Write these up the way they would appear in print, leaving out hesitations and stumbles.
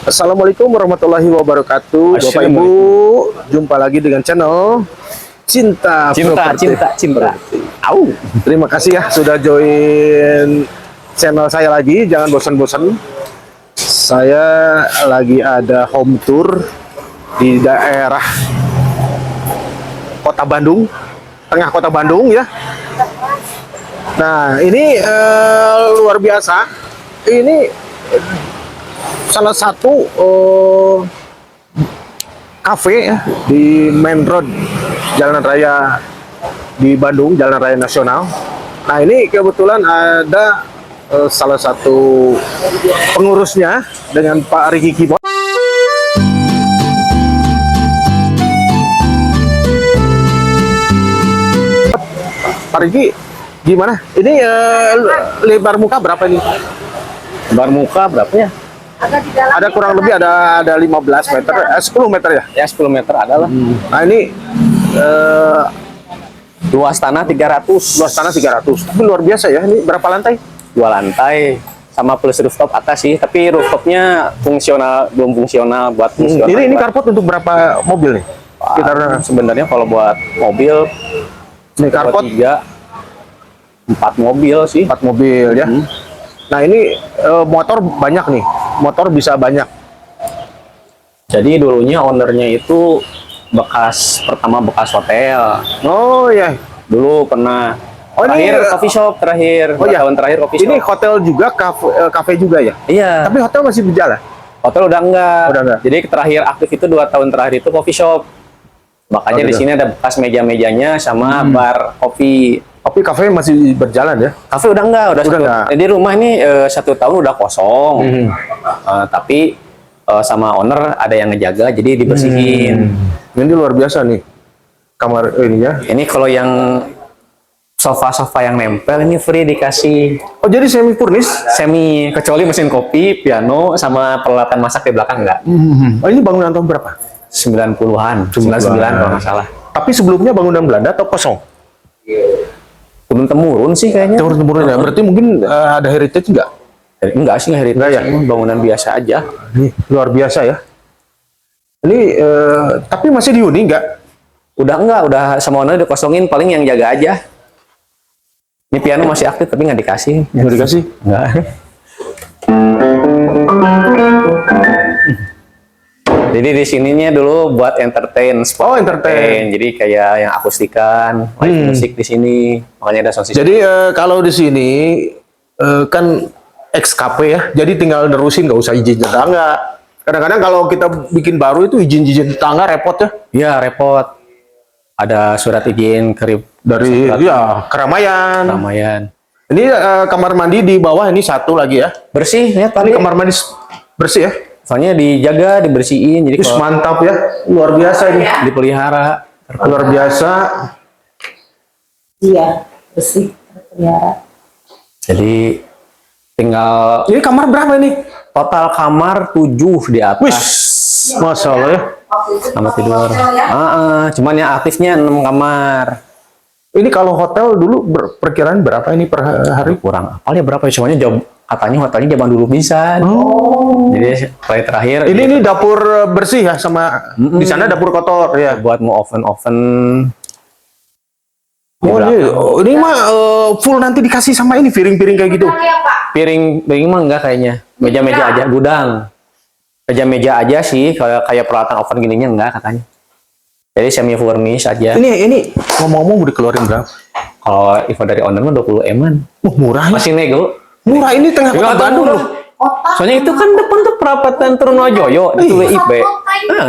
Assalamualaikum warahmatullahi wabarakatuh. Bapak Ibu, jumpa lagi dengan channel Cinta Cinta. Au. Terima kasih ya sudah join channel saya lagi. Jangan bosan-bosan. Saya lagi ada home tour di daerah Kota Bandung, tengah Kota Bandung ya. Nah, ini luar biasa. Ini salah satu kafe ya di main road Jalan Raya di Bandung, Jalan Raya Nasional. Nah, ini kebetulan ada salah satu pengurusnya dengan Pak Riki Kimo. Pak Riki, gimana? Ini lebar muka berapa ini? Lebar muka berapa ya? Ada kurang lebih ada 15 meter, 10 meter ya? Ya 10 meter adalah. Nah, ini Luas tanah 300. luas tanah 300. Tapi luar biasa ya. Ini berapa lantai? 2 lantai sama plus rooftop atas sih, tapi rooftopnya fungsional, belum fungsional buat fungsional. Ini carport untuk berapa mobil nih? Sekitar Sebenarnya kalau buat mobil ini carport 4 mobil sih. 4 mobil ya. Nah, ini motor banyak nih. Motor bisa banyak. Jadi dulunya ownernya itu bekas hotel. Oh ya. Dulu pernah ini, terakhir coffee shop terakhir. Oh ya. Tahun terakhir coffee shop. Ini hotel juga, kafe juga ya? Iya. Tapi hotel masih berjalan? Hotel udah enggak. Udah enggak. Jadi terakhir aktif itu 2 tahun terakhir itu coffee shop. Makanya di sini ada bekas meja-mejanya sama bar kopi. Tapi kafe masih berjalan ya? Kafe udah enggak, Udah enggak. Jadi rumah ini 1 tahun udah kosong. Tapi sama owner ada yang ngejaga, jadi dibersihin. Ini luar biasa nih kamar ini ya. Ini kalau yang sofa-sofa yang nempel ini free dikasih. Oh, jadi semi furnish? Semi, kecuali mesin kopi, piano, sama peralatan masak di belakang enggak. Oh, ini bangunan tahun berapa? 90-an, 99 kalau nggak salah. Tapi sebelumnya bangunan Belanda atau kosong? Turun-temurun sih kayaknya. Turun-temurun ya. Berarti mungkin ada heritage enggak? Enggak sih, heritage. Enggak ya? Bangunan biasa aja. Nih, luar biasa ya. Ini tapi masih dihuni enggak? Udah sama owner dikosongin, paling yang jaga aja. Ini piano masih aktif tapi nggak dikasih. Nggak dikasih? Nggak. Jadi di sininya dulu buat entertain, spot entertain. Jadi kayak yang akustikan, live musik di sini. Makanya ada sound system. Jadi kalau di sini kan XKP ya. Jadi tinggal nerusin, nggak usah izin tetangga. Kadang-kadang kalau kita bikin baru itu izin tetangga repot ya. Iya, repot. Ada surat izin dari keramaian. Ini kamar mandi di bawah ini satu lagi ya. Bersih, lihat Ini kamar mandi bersih ya. Soalnya dijaga, dibersihin. Jadi mantap ya. Luar biasa ini. Dipelihara. Luar biasa. Iya, bersih, terpelihara. Jadi tinggal. Ini kamar berapa ini? Total kamar 7 di atas. Wih, Masya Allah ya. Kamar tidur. Cuman yang aktifnya 6 kamar. Ini kalau hotel dulu perkiraan berapa ini per hari? Kurang apalnya berapa ya? Soalnya katanya hotelnya zaman dulu bisa. Jadi kali terakhir. Ini dapur bersih ya sama di sana dapur kotor ya. Buat mau oven. Ini mah full nanti dikasih sama ini piring-piring kayak gitu. Piring mah enggak kayaknya. Meja-meja aja, gudang. Meja-meja aja sih, kayak peralatan oven gininya enggak katanya. Jadi semi furnish aja. Ini ngomong-ngomong udah dikeluarin berapa? Kalau info dari owner mah 20 M-an. Murah ya? Masih nego. Murah, ini tengah kota Bandung loh. Soalnya itu kan depan tuh perapatan Trunojoyo itu WIB.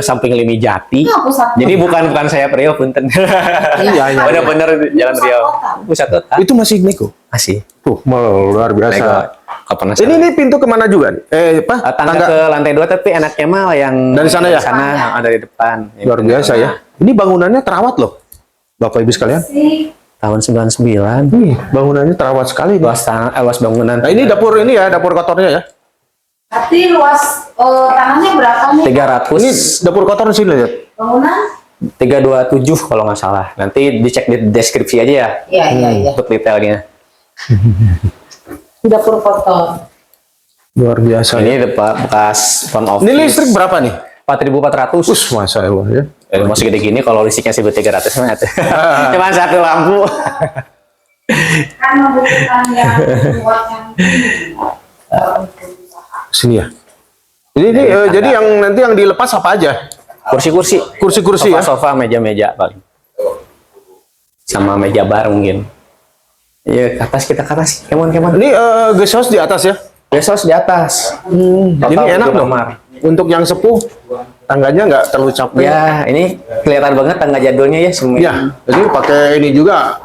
Samping Limi Jati. Jadi bukan saya Priok, punten. Iya. Bener-bener Jalan Riau. Pusat kota. Itu masih nego? Masih. Luar biasa. Nego. Kapan Ini pintu kemana juga? Tangga ke lantai 2, tapi enaknya mah yang dari sana ya? Sana ada di depan. Luar biasa ya. Ini bangunannya terawat loh, Bapak Ibu sekalian. Tahun 99. Bangunannya terawat sekali. Luas bangunan. Nah, ini dapur ini ya, dapur kotornya ya. Tapi luas tanahnya berapa nih? 300. Ini dapur kotor di sini lihat. Bangunan? 327 kalau nggak salah. Nanti dicek di deskripsi aja ya. Iya. Untuk detailnya. Dapur kotor. Luar biasa. Ini bekas front office. Ini listrik berapa nih? 4.400. Masa ya. Masih gede gini, kalau listriknya 1.300 mah. Cuma satu lampu. Kan membutuhkan yang kuat yang Sini ya. Jadi yang nanti yang dilepas apa aja? Kursi-kursi. Kursi-kursi ya. Sofa, meja-meja paling. Sama meja bar mungkin. Iya, ke atas kita ke atas. Kemon. Ini guest house di atas ya. Guest house di atas. Ini Total enak 7 dong. kamar. Untuk yang sepuh, tangganya nggak terlalu capek. Ya, ini kelihatan banget tangga jadulnya ya semua. Ya, jadi pakai ini juga.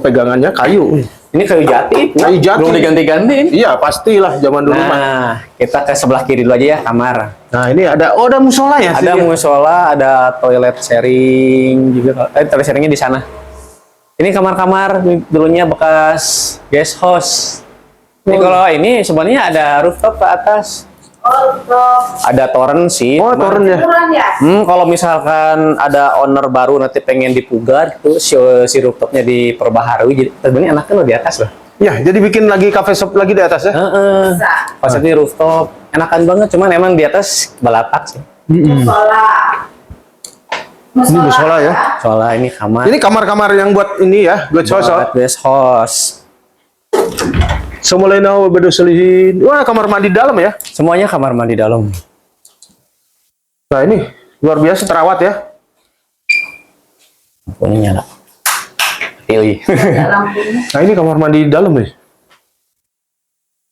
Pegangannya kayu. Ini kayu jati. Kayu jati. Belum diganti-ganti. Iya, pastilah zaman dulu mah. Nah, kita ke sebelah kiri dulu aja ya, kamar. Nah, ini ada musola ya? Ada sini ya? musola, ada toilet sharing juga. Toilet sharingnya di sana. Ini kamar-kamar dulunya bekas guest house. Ini kalau ini sebenarnya ada rooftop ke atas. Ada toren sih. Oh, toren ya. kurang ya. Kalau misalkan ada owner baru nanti pengen dipugar tuh si rooftopnya diperbaharui, jadi sebenarnya enaknya lo di atas loh. Ya, jadi bikin lagi cafe shop lagi di atas ya? Bisa. Pas ini rooftop enakan banget, cuman emang di atas balatak sih. Musola. Ini musola ya? Soalnya ini kamar. Ini kamar-kamar yang buat ini ya, guest house. buat guest house. Semulainya bedoselihin. Wah, kamar mandi dalam ya? Semuanya kamar mandi dalam. Nah, ini luar biasa terawat ya. Lampunya nyala. Pilih. Lampunya. Nah, ini kamar mandi dalam nih.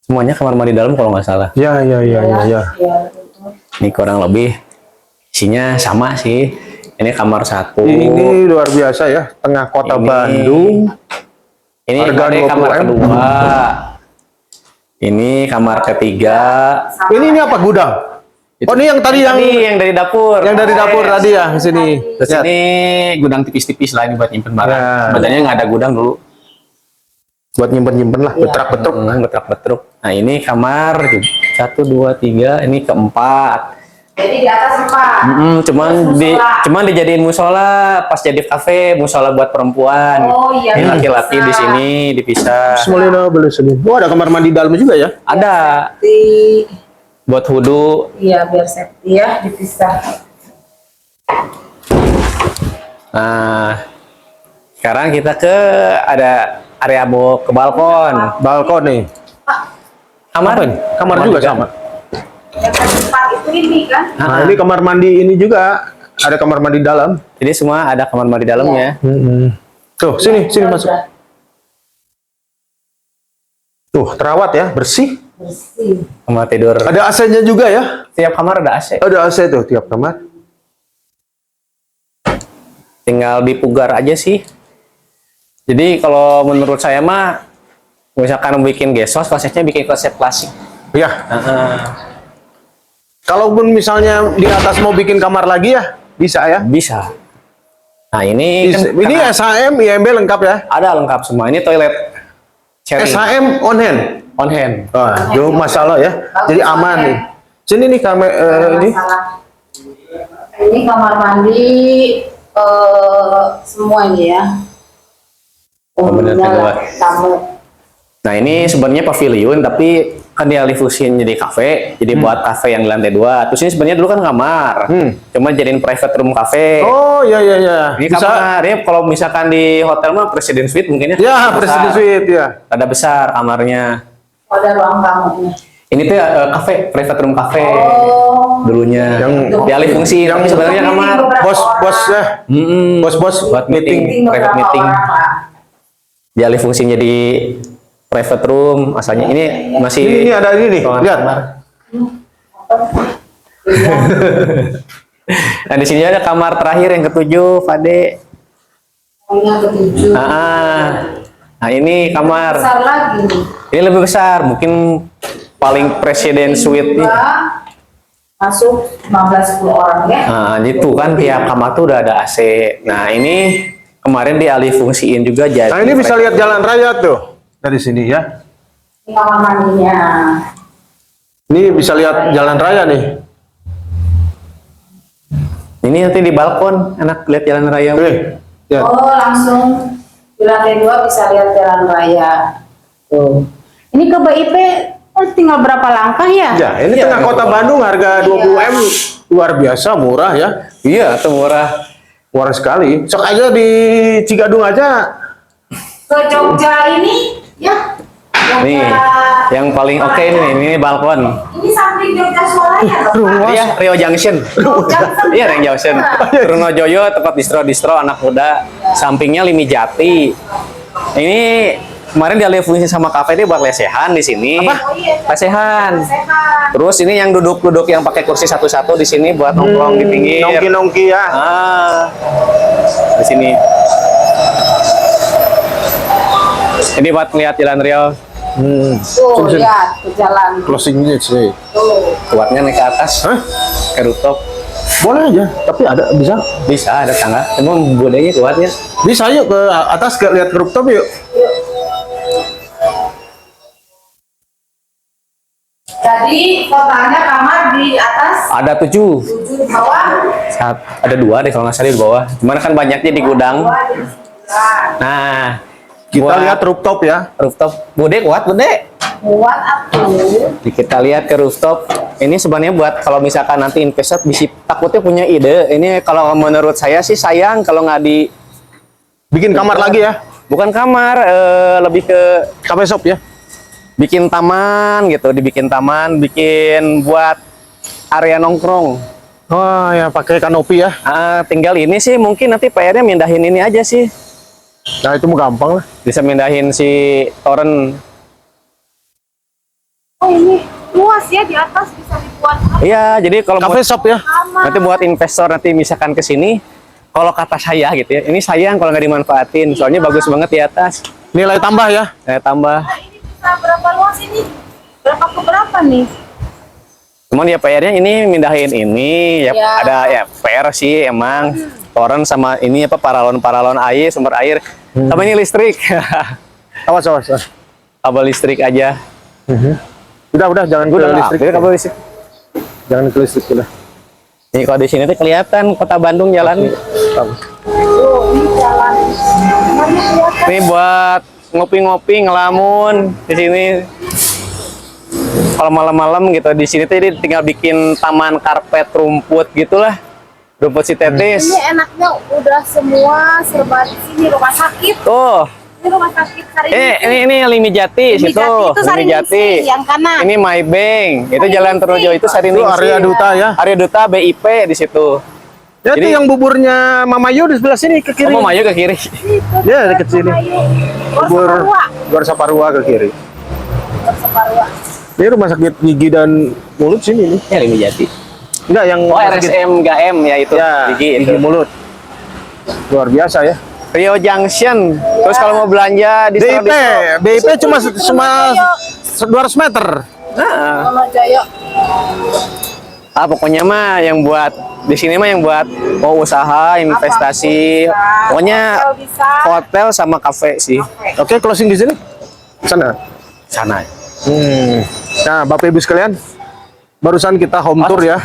Semuanya kamar mandi dalam kalau nggak salah. Ya. Ya, betul. Ini kurang lebih isinya sama sih. Ini kamar satu. Ini luar biasa ya, tengah kota Ini- Bandung. Ini Harga kamar 20M. kedua. Ini kamar ketiga. Ini apa gudang? Oh, ini yang tadi yang dari dapur. dari dapur tadi ya di sini. Terus Ya. ini gudang tipis-tipis lah ini buat nyimpen barang. Ya. Badannya nggak ada gudang dulu. Buat nyimpen-nyimpen lah, betrak-betruk. Betruk-betruk. Nah ini kamar 1, 2, 3. Ini keempat. Jadi di atas 4. Cuman dijadiin musola pas jadi kafe, musola buat perempuan. Oh, iya, Ini laki-laki bisa. di sini dipisah. Semulainya bedoselihin. Oh, ada kamar mandi dalam juga ya? Ada buat wudhu. Iya, biar safety ya, dipisah. Nah, sekarang kita ada area ke balkon. Balkon nih. Kamar Apa ini? Kamar juga sama. Yang tempat itu ini kan. Nah, ini kamar mandi ini juga ada kamar mandi dalam. Jadi semua ada kamar mandi dalamnya. Tuh, sini masuk. Tuh, terawat ya, bersih. Bersih. Kamar tidur. Ada AC-nya juga ya? Tiap kamar ada AC. Ada AC tuh tiap kamar. Tinggal dipugar aja sih. Jadi kalau menurut saya mah, misalkan bikin guest house, konsepnya bikin konsep klasik. Ya. Kalaupun misalnya di atas mau bikin kamar lagi ya, bisa ya? Bisa. Nah ini kan Ini karena SHM, IMB lengkap ya? ada lengkap semua. Ini toilet sharing SHM on hand. on hand. Wah, jauh masalah ya. Jadi aman nih. Sini nih ini. Masalah. Ini kamar mandi semua ini ya. Oh, bener, Umumnya kedua. tamu. Nah ini sebenarnya pavilion tapi kan dia difusin jadi kafe, jadi buat kafe yang di lantai 2. Terus ini sebenarnya dulu kan kamar, cuma jadiin private room cafe. Oh, ya. Ini kamar, ini kalau misalkan di hotel mah Presiden Suite mungkin ya. Ya, besar. Presiden Suite ya. Ada besar kamarnya. Oh, ada ruang tamunya. Ini tuh cafe, private room cafe Oh. dulunya. Yang- dialih fungsi, tapi sebenarnya kamar. Bos ya. Bos-bos Buat meeting. private beberapa meeting. orang lah. Dialih fungsinya di private room. Asalnya ini masih. Ini ada ini nih. ruangan Lihat. kamar. Nah di sini ada kamar terakhir yang ketujuh, Fade. Yang ketujuh. Nah ini kamar. Besar lagi nih. Ini lebih besar, mungkin paling presiden suite nih. Dua, masuk 15-10 orang ya. Nah itu kan tiap kamar tuh udah ada AC. Nah ini kemarin dialih fungsiin juga jadi. Nah, ini bisa lihat jalan raya tuh dari sini ya. Ini kamar mandinya. Ini bisa lihat jalan raya nih. Ini nanti di balkon, enak lihat jalan raya. Ya. Oh, langsung di lantai 2 bisa lihat jalan raya. Tuh. Ini ke BIP Tinggal berapa langkah ya? Ya, ini Iya, tengah kota betul. Bandung harga 20 M luar biasa murah ya. Iya, tuh murah. Murah sekali. Sok aja di Cigadung aja. Ke Jogja ini ya. Jogja. Nih, yang paling oke ini balkon. Ini samping Jogja Suaranya loh. Iya, Rio Junction. Jogja. Iya, Rio Junction. Trunojoyo tempat distro-distro anak muda. Sampingnya Limi Jati. Ini kemarin dia fungsi sama kafe dia buat lesehan di sini. Oh iya. Lesehan. Sehat. Terus ini yang duduk-duduk yang pakai kursi satu-satu di sini buat nongkrong di pinggir. Nongki-nongki ya. Ah, di sini. Ini buat lihat Jalan Rio. Tuh, Sini, sini. lihat ke jalan. Closingnya sih. Tuh. Kuatnya naik ke atas. Hah? Ke rooftop. Boleh aja, tapi ada bisa. Bisa ada tangga. Emang bodanya kuatnya. Bisa yuk ke atas ke lihat ke rooftop yuk. Jadi totalnya kamar di atas, Ada 7. 7 di bawah, Ada 2 deh kalau nggak salah di bawah. Cuman kan banyaknya di gudang. 2 di sebelah. Nah, Kita buat lihat rooftop ya. rooftop. Bude kuat, bude. Buat atuh. Kita lihat ke rooftop. Ini sebenarnya buat kalau misalkan nanti investor bisa takutnya punya ide. Ini kalau menurut saya sih sayang kalau nggak di Bikin kamar lagi ya. bukan kamar, lebih ke Cafe shop ya. bikin taman gitu, dibikin taman, bikin buat area nongkrong. Oh ya, pakai kanopi ya. Tinggal ini sih mungkin nanti PR-nya mindahin ini aja sih. Nah, itu mau gampang lah. Bisa mindahin si toren. Oh ini luas ya di atas bisa dibuat Iya, jadi kalau Cafe shop ya. kamar. nanti buat investor nanti misalkan ke sini, kalau kata saya gitu ya, ini sayang kalau nggak dimanfaatin, soalnya bagus banget di atas. Nilai tambah ya. Saya tambah. Nah, ini bisa berapa luas ini? Berapa ke berapa nih? Cuman ya PR-nya ini mindahin ini, ya, Ya. ada ya PR sih emang. Toren sama ini apa paralon air, sumber air. Sama ini listrik. Awas, awas. awas. Kabel listrik aja. Udah, jangan ke listrik. Udah, kabel listrik. Jangan ke listrik udah. Nih kalau di sini tuh kelihatan kota Bandung jalan. Tuh, ini jalan. Kamarnya kelihatan. Ini buat ngopi-ngopi, ngelamun di sini. Kalau malam-malam gitu di sini tuh jadi tinggal bikin taman karpet rumput gitulah. Rumput sintetis. Ini enaknya udah semua serba di sini rumah sakit. Tuh. Ini rumah sakit hari Ini Limi Jati Limi situ. Jati itu Limi Jati. Sarinisi, yang kanan. Ini My Bank. Itu Jalan Trunojoyo itu Sarinisi. Itu area duta ya. Area duta BIP di situ. Ya, Jadi- itu yang buburnya Mama Yu di sebelah sini ke kiri. Kamu maju ke kiri. Ya, dekat sini. Bubur Bubur Saparua ke kiri. Saparua. Ini rumah sakit gigi dan mulut sini nih. Ya Limi Jati. Enggak, yang Oh rumah sakit- RSM GM ya itu. Ya, Gigi itu. gigi mulut. Luar biasa ya. Rio Junction. Terus kalau mau belanja di BIP cuma 200 meter. Nah, Trunojoyo. pokoknya mah yang buat di sini mah yang buat mau usaha, investasi, Bisa. pokoknya Hotel bisa. hotel sama kafe sih. Oke, closing di sini. Sana. Sana. Nah, Bapak Ibu sekalian, barusan kita home tour ya.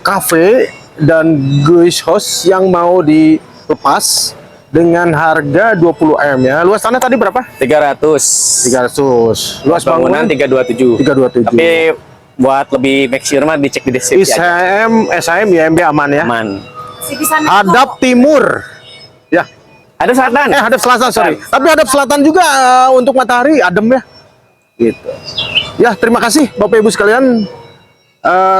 Cafe dan guest house yang mau dilepas dengan harga 20 M ya. Luas tanah tadi berapa? 300. 300. Luas Bangunan bangunan 327. 327. Tapi buat lebih make sure mah dicek di deskripsi aja. SHM, YMB aman ya. Aman. Si di sana Hadap timur. Ya. Ada selatan. Hadap selatan, sorry. Tapi hadap selatan juga untuk matahari adem ya. Gitu. Ya, terima kasih Bapak Ibu sekalian.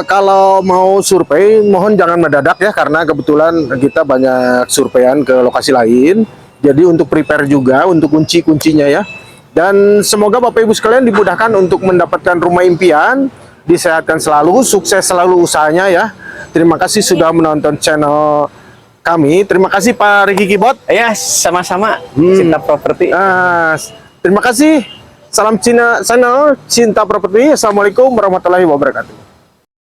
Kalau mau survei, mohon jangan mendadak ya, karena kebetulan kita banyak surveian ke lokasi lain. Jadi untuk prepare juga untuk kunci-kuncinya ya. Dan semoga Bapak Ibu sekalian dimudahkan untuk mendapatkan rumah impian, disehatkan selalu, sukses selalu usahanya ya. Terima kasih sudah menonton channel kami. Terima kasih Pak Riki Kibot. Ya, sama-sama. Cinta properti. Terima kasih. Salam Cina, channel Cinta Properti. Assalamualaikum warahmatullahi wabarakatuh.